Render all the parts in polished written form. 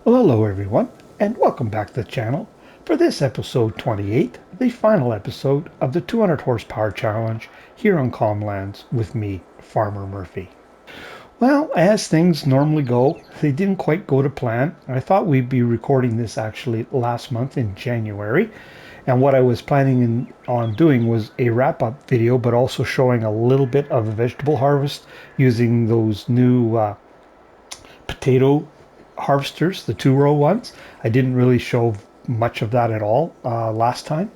Well, hello everyone, and welcome back to the channel for this episode 28, the final episode of the 200 horsepower challenge here on Calmlands with me, Farmer Murphy. Well, as things normally go, they didn't quite go to plan. I thought we'd be recording this actually last month in January, and what I was planning on doing was a wrap-up video, but also showing a little bit of a vegetable harvest using those new potato harvesters, the two-row ones. I didn't really show much of that at all last time.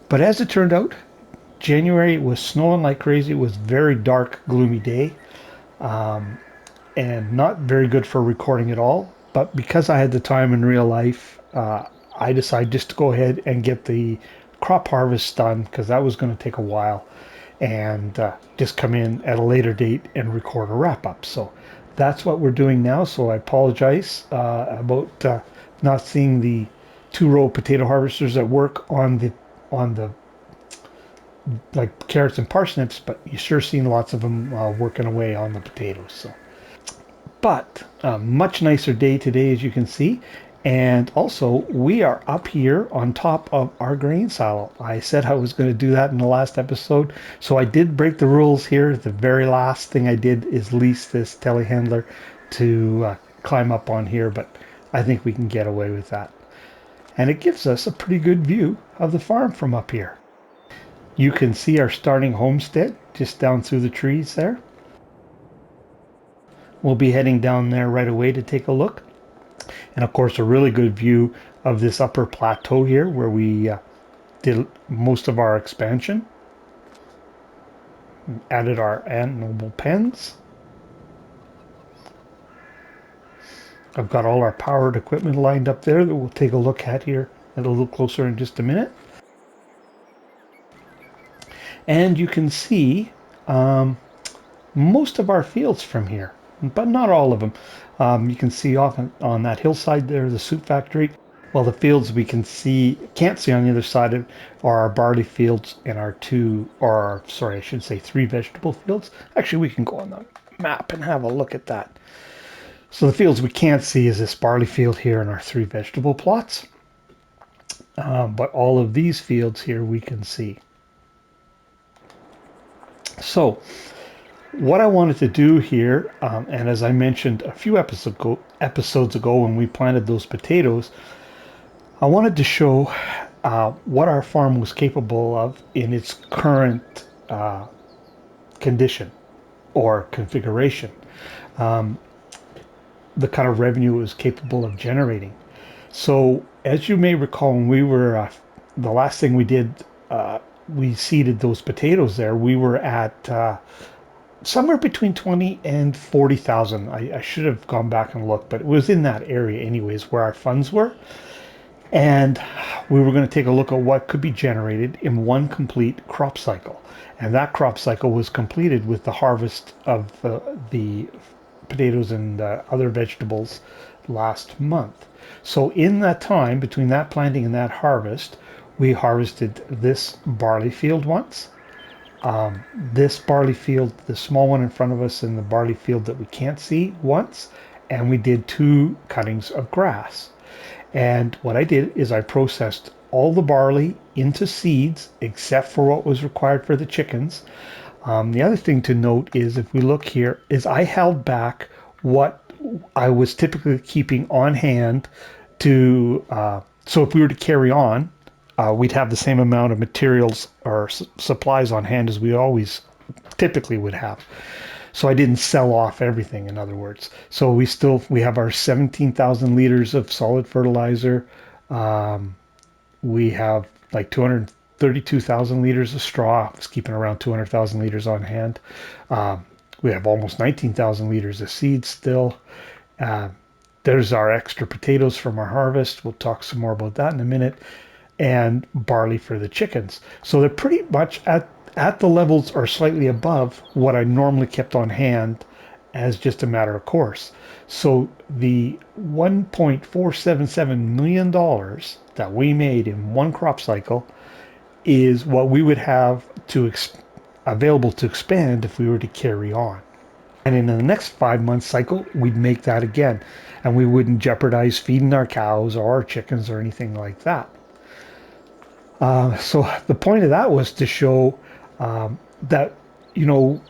But as it turned out, January was snowing like crazy. It was a very dark, gloomy day, and not very good for recording at all. But because I had the time in real life, I decided just to go ahead and get the crop harvest done because that was going to take a while, and just come in at a later date and record a wrap up. So that's what we're doing now. So I apologize about not seeing the two-row potato harvesters that work on the like carrots and parsnips, but you sure seen lots of them working away on the potatoes. So, but a much nicer day today, as you can see. And also, we are up here on top of our grain silo. I said I was going to do that in the last episode, so I did break the rules here. The very last thing I did is lease this telehandler to climb up on here, but I think we can get away with that. And it gives us a pretty good view of the farm from up here. You can see our starting homestead just down through the trees there. We'll be heading down there right away to take a look. And of course, a really good view of this upper plateau here where we did most of our expansion. Added our animal pens. I've got all our powered equipment lined up there that we'll take a look at here a little closer in just a minute. And you can see most of our fields from here, but not all of them. You can see off on that hillside there, the soup factory. Well, the fields we can't see on the other side are our barley fields and our I should say three vegetable fields. Actually, we can go on the map and have a look at that. So the fields we can't see is this barley field here and our three vegetable plots. But all of these fields here we can see. So what I wanted to do here, and as I mentioned a few episodes ago when we planted those potatoes, I wanted to show what our farm was capable of in its current condition or configuration, the kind of revenue it was capable of generating. So as you may recall, when we were, the last thing we did, we seeded those potatoes there, we were at somewhere between 20 and 40,000. I should have gone back and looked, but it was in that area anyways where our funds were. And we were going to take a look at what could be generated in one complete crop cycle. And that crop cycle was completed with the harvest of the potatoes and other vegetables last month. So in that time, between that planting and that harvest, we harvested this barley field once. This barley field, the small one in front of us, and the barley field that we can't see once, and we did 2 cuttings of grass. And what I did is I processed all the barley into seeds except for what was required for the chickens. The other thing to note is if we look here is I held back what I was typically keeping on hand to, so if we were to carry on, we'd have the same amount of materials or supplies on hand as we always typically would have. So I didn't sell off everything, in other words. So we have our 17,000 liters of solid fertilizer. We have like 232,000 liters of straw. It's keeping around 200,000 liters on hand. We have almost 19,000 liters of seed still. There's our extra potatoes from our harvest. We'll talk some more about that in a minute. And barley for the chickens. So they're pretty much at the levels or slightly above what I normally kept on hand as just a matter of course. So the $1.477 million that we made in one crop cycle is what we would have to available to expand if we were to carry on. And in the next 5 month cycle, we'd make that again. And we wouldn't jeopardize feeding our cows or our chickens or anything like that. So the point of that was to show that, you know,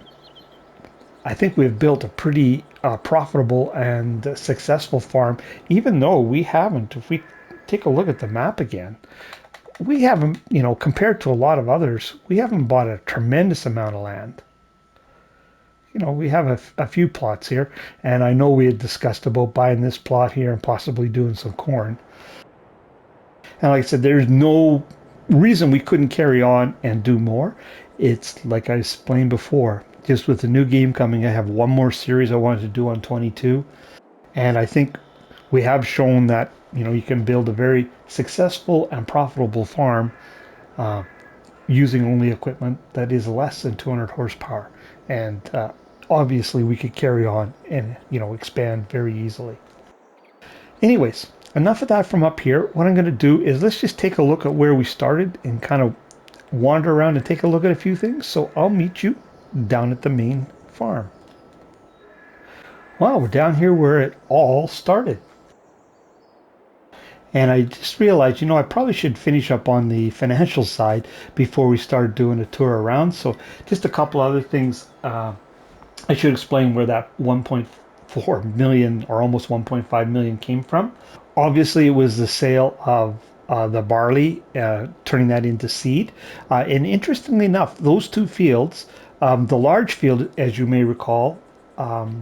I think we've built a pretty profitable and successful farm, even though we haven't. If we take a look at the map again, we haven't, you know, compared to a lot of others, we haven't bought a tremendous amount of land. You know, we have a few plots here, and I know we had discussed about buying this plot here and possibly doing some corn. And like I said, there's no reason we couldn't carry on and do more. It's like I explained before, just with the new game coming, I have one more series I wanted to do on 22. And I think we have shown that, you know, you can build a very successful and profitable farm uh, using only equipment that is less than 200 horsepower. And obviously we could carry on and, you know, expand very easily. Anyways, enough of that from up here. What I'm going to do is let's just take a look at where we started and kind of wander around and take a look at a few things. So I'll meet you down at the main farm. Wow, we're down here where it all started. And I just realized, you know, I probably should finish up on the financial side before we start doing a tour around. So just a couple other things. I should explain where that 1.4 million or almost 1.5 million came from. Obviously, it was the sale of the barley, turning that into seed. And interestingly enough, those two fields, the large field, as you may recall,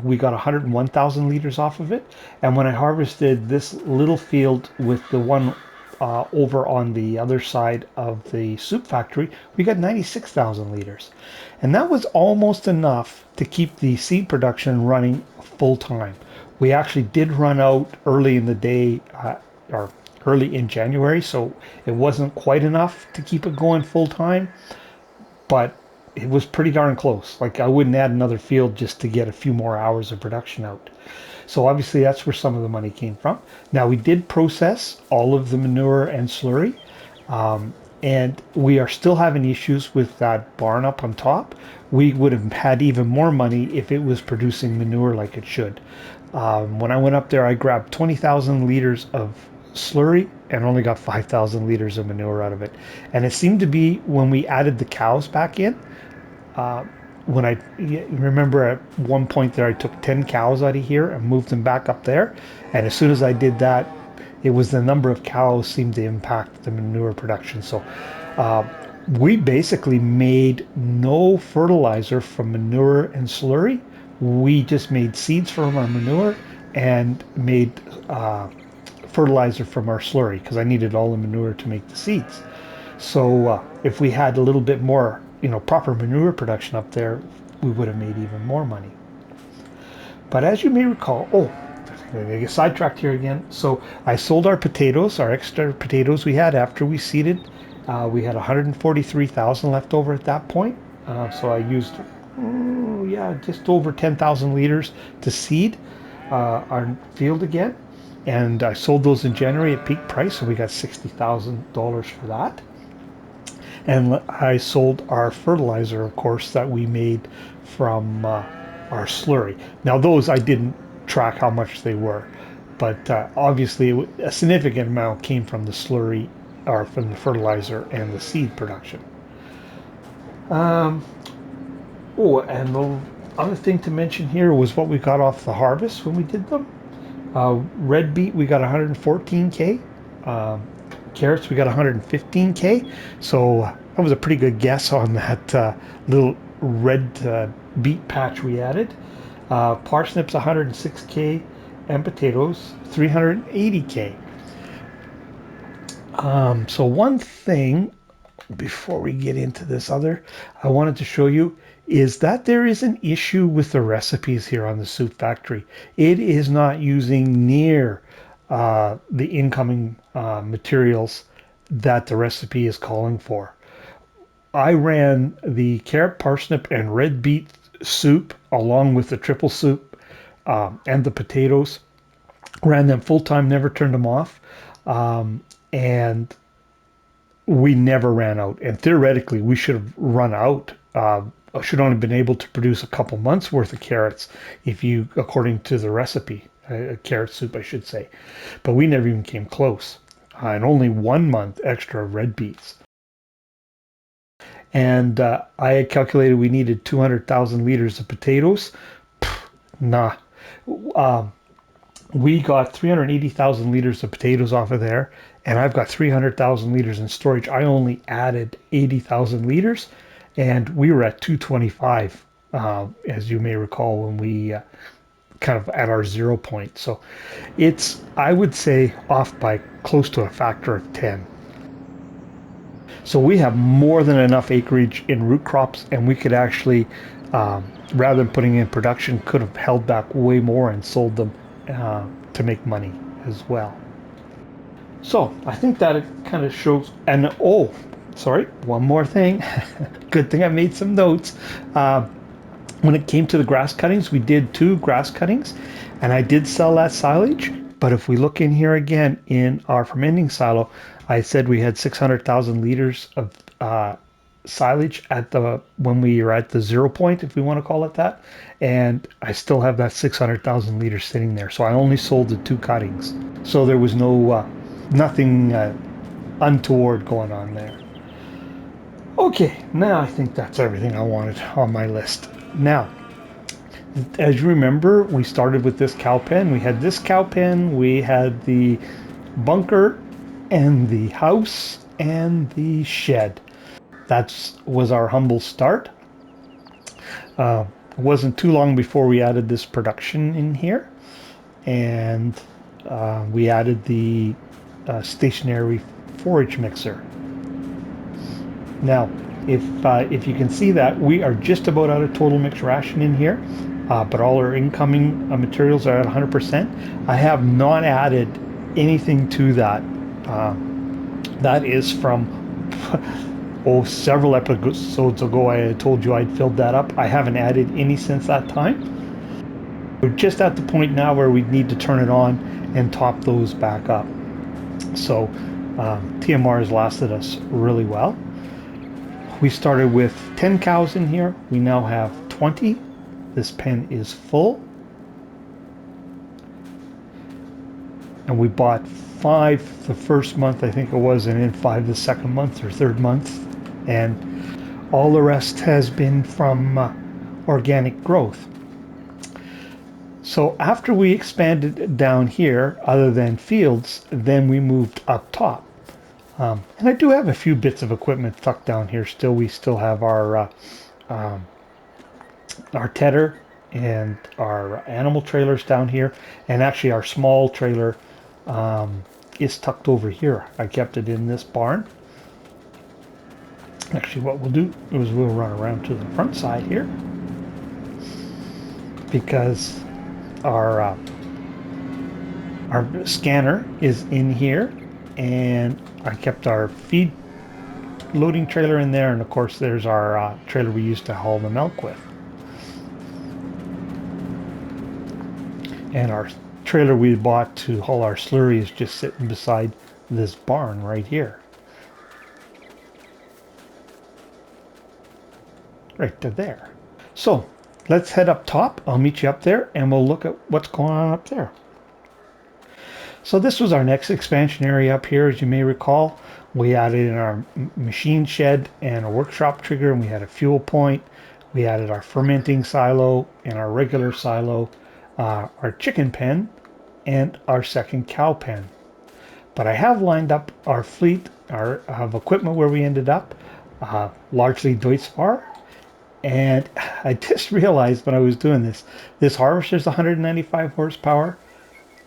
we got 101,000 liters off of it. And when I harvested this little field with the one over on the other side of the soup factory, we got 96,000 liters. And that was almost enough to keep the seed production running full time. We actually did run out early in the day, or early in January, so it wasn't quite enough to keep it going full time, but it was pretty darn close. Like I wouldn't add another field just to get a few more hours of production out. So obviously that's where some of the money came from. Now we did process all of the manure and slurry, and we are still having issues with that barn up on top. We would have had even more money if it was producing manure like it should. When I went up there, I grabbed 20,000 liters of slurry and only got 5,000 liters of manure out of it. And it seemed to be when we added the cows back in, uh, when I remember at one point there, I took 10 cows out of here and moved them back up there. And as soon as I did that, it was the number of cows seemed to impact the manure production. So uh, we basically made no fertilizer from manure and slurry. We just made seeds from our manure and made fertilizer from our slurry because I needed all the manure to make the seeds. So if we had a little bit more, you know, proper manure production up there, we would have made even more money. But as you may recall, I get sidetracked here again. So I sold our potatoes, our extra potatoes we had after we seeded. We had 143,000 left over at that point. So I used, yeah, just over 10,000 liters to seed our field again. And I sold those in January at peak price, so we got $60,000 for that. And I sold our fertilizer, of course, that we made from our slurry. Now, those I didn't track how much they were, but obviously a significant amount came from the slurry or from the fertilizer and the seed production. Um, oh, and the other thing to mention here was what we got off the harvest when we did them. Red beet, we got 114K. Carrots, we got 115K. So that was a pretty good guess on that little red beet patch we added. Parsnips, 106K. And potatoes, 380K. So one thing before we get into this other, I wanted to show you is that there is an issue with the recipes here on the Soup Factory. It is not using near the incoming materials that the recipe is calling for. I ran the carrot, parsnip, and red beet soup along with the triple soup and the potatoes. Ran them full time, never turned them off. And we never ran out. And theoretically, we should have run out should only been able to produce a couple months worth of carrots if you, according to the recipe, carrot soup, I should say. But we never even came close. And only 1 month extra of red beets. And I had calculated we needed 200,000 liters of potatoes. Nah. Um, we got 380,000 liters of potatoes off of there, and I've got 300,000 liters in storage. I only added 80,000 liters, and we were at 225, as you may recall, when we kind of at our 0 point. So it's, I would say, off by close to a factor of 10. So we have more than enough acreage in root crops, and we could actually, rather than putting in production, could have held back way more and sold them to make money as well. So I think that it kind of shows. And oh, sorry, one more thing. Good thing I made some notes. When it came to the grass cuttings, we did 2 grass cuttings, and I did sell that silage. But if we look in here again in our fermenting silo, I said we had 600,000 liters of silage at the when we were at the 0 point, if we want to call it that, and I still have that 600,000 liters sitting there. So I only sold the 2 cuttings, so there was no nothing untoward going on there. Okay, now I think that's everything I wanted on my list. Now, as you remember, we started with this cow pen. We had this cow pen, we had the bunker and the house and the shed. That was our humble start. It wasn't too long before we added this production in here, and we added the stationary forage mixer. Now, if you can see that, we are just about out of total mixed ration in here, but all our incoming materials are at 100%. I have not added anything to that. That is from several episodes ago. I told you I'd filled that up. I haven't added any since that time. We're just at the point now where we need to turn it on and top those back up. So TMR has lasted us really well. We started with 10 cows in here. We now have 20. This pen is full. And we bought 5 the first month, I think it was, and then 5 the second month or third month. And all the rest has been from organic growth. So after we expanded down here, other than fields, then we moved up top. And I do have a few bits of equipment tucked down here still. We still have our tedder and our animal trailers down here. And actually our small trailer is tucked over here. I kept it in this barn. Actually, what we'll do is we'll run around to the front side here, because our scanner is in here, and I kept our feed loading trailer in there, and of course there's our trailer we used to haul the milk with. And our trailer we bought to haul our slurry is just sitting beside this barn right here. Right to there. So let's head up top. I'll meet you up there and we'll look at what's going on up there. So this was our next expansion area up here. As you may recall, we added in our machine shed and a workshop trigger, and we had a fuel point. We added our fermenting silo and our regular silo, our chicken pen, and our second cow pen. But I have lined up our fleet of equipment where we ended up, largely Deutz-Fahr. And I just realized when I was doing this harvester is 195 horsepower.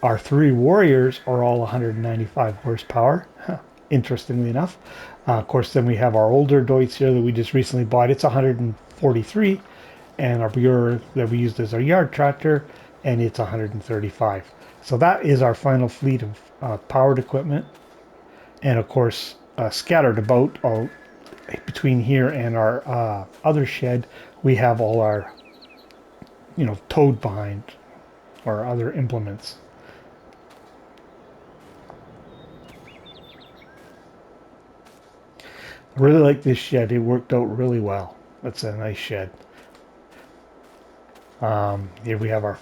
Our 3 Warriors are all 195 horsepower, interestingly enough. Of course, then we have our older Deutz here that we just recently bought. It's 143, and our Buer that we used as our yard tractor, and it's 135. So that is our final fleet of powered equipment. And of course, scattered about between here and our other shed, we have all our, towed behind or other implements. I really like this shed. It worked out really well. that's a nice shed. Here we have our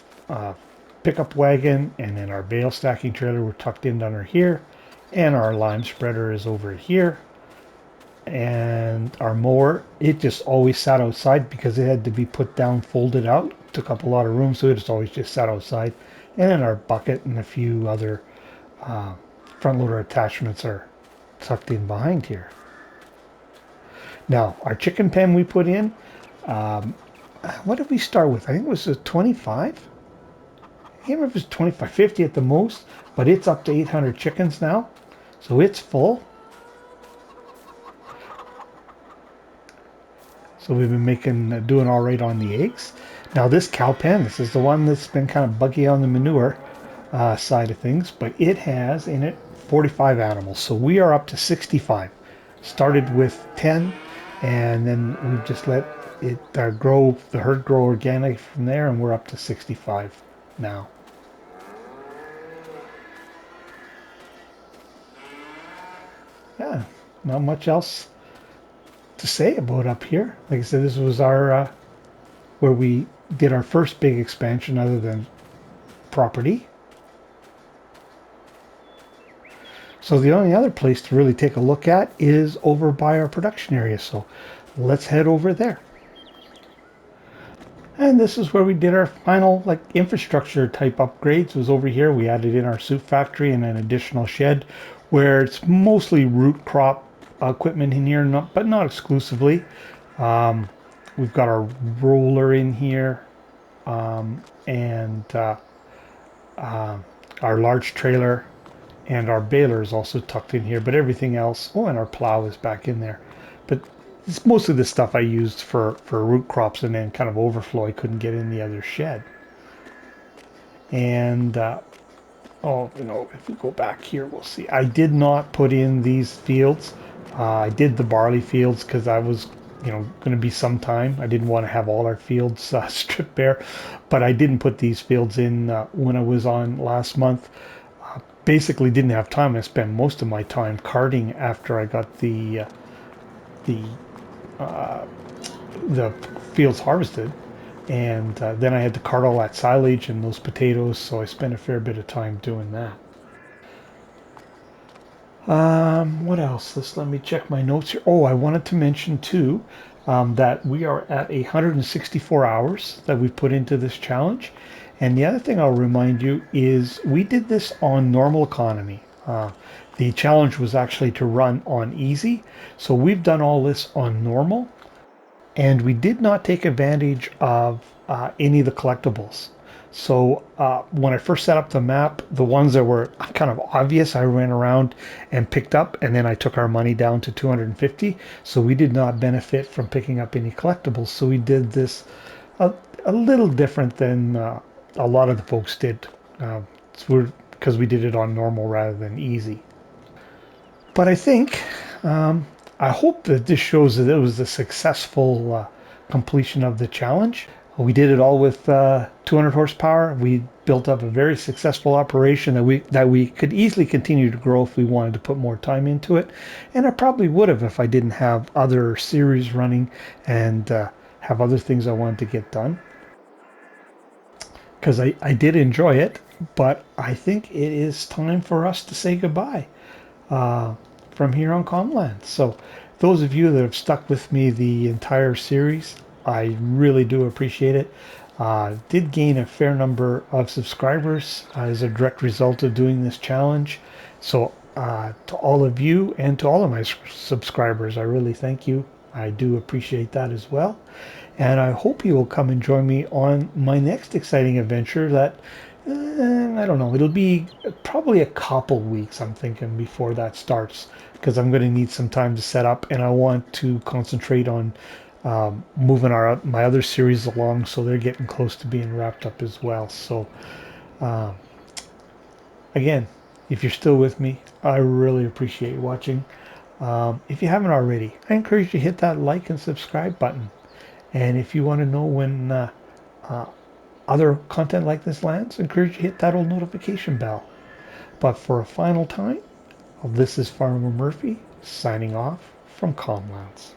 pickup wagon, and then our bale stacking trailer we're tucked in under here, and our lime spreader is over here. And our mower, it just always sat outside because it had to be put down, folded out, took up a lot of room, so it just always just sat outside. And then our bucket and a few other uh, front loader attachments are tucked in behind here. Now, our chicken pen we put in, um, what did we start with? I think it was a 25. I can't remember if it was 25, 50 at the most, but it's up to 800 chickens now. So it's full. So we've been doing all right on the eggs. Now this cow pen, this is the one that's been kind of buggy on the manure side of things, but it has in it 45 animals. So we are up to 65. Started with 10, and then we just let it grow, the herd grow organic from there, and we're up to 65 now. Yeah, not much else to say about up here. Like I said, this was our where we did our first big expansion other than property. So the only other place to really take a look at is over by our production area. So let's head over there. And this is where we did our final like infrastructure type upgrades. Was over here. We added in our soup factory and an additional shed where it's mostly root crop equipment in here, but not exclusively. We've got our roller in here, and our large trailer, and our baler is also tucked in here, but everything else, oh, and our plow is back in there. But it's mostly the stuff I used for root crops and then kind of overflow I couldn't get in the other shed. And oh, you know, if we go back here, we'll see. I did not put in these fields. I did the barley fields because I was, you know, going to be some time. I didn't want to have all our fields stripped bare, but I didn't put these fields in when I was on last month. Basically, didn't have time. I spent most of my time carting after I got the uh, the fields harvested, and then I had to cart all that silage and those potatoes. So I spent a fair bit of time doing that. What else? Let me check my notes here. Oh, I wanted to mention too that we are at 164 hours that we've put into this challenge. And the other thing I'll remind you is we did this on normal economy. The challenge was actually to run on easy. So we've done all this on normal, and we did not take advantage of any of the collectibles. So when I first set up the map, the ones that were kind of obvious, I ran around and picked up, and then I took our money down to 250. So we did not benefit from picking up any collectibles. So we did this a little different than a lot of the folks did, because we did it on normal rather than easy. But I think, I hope that this shows that it was a successful completion of the challenge. We did it all with 200 horsepower. We built up a very successful operation that we could easily continue to grow if we wanted to put more time into it. And I probably would have if I didn't have other series running and have other things I wanted to get done. Because I did enjoy it, but I think it is time for us to say goodbye from here on Comland. So those of you that have stuck with me the entire series, I really do appreciate it. Did gain a fair number of subscribers as a direct result of doing this challenge. So to all of you and to all of my subscribers, I really thank you. I do appreciate that as well. And I hope you will come and join me on my next exciting adventure that, I don't know, it'll be probably a couple weeks, I'm thinking, before that starts, because I'm going to need some time to set up, and I want to concentrate on moving my other series along, so they're getting close to being wrapped up as well. So again, if you're still with me, I really appreciate watching. If you haven't already, I encourage you to hit that like and subscribe button. And if you want to know when other content like this lands, I encourage you to hit that old notification bell. But for a final time, this is Farmer Murphy signing off from Comlands.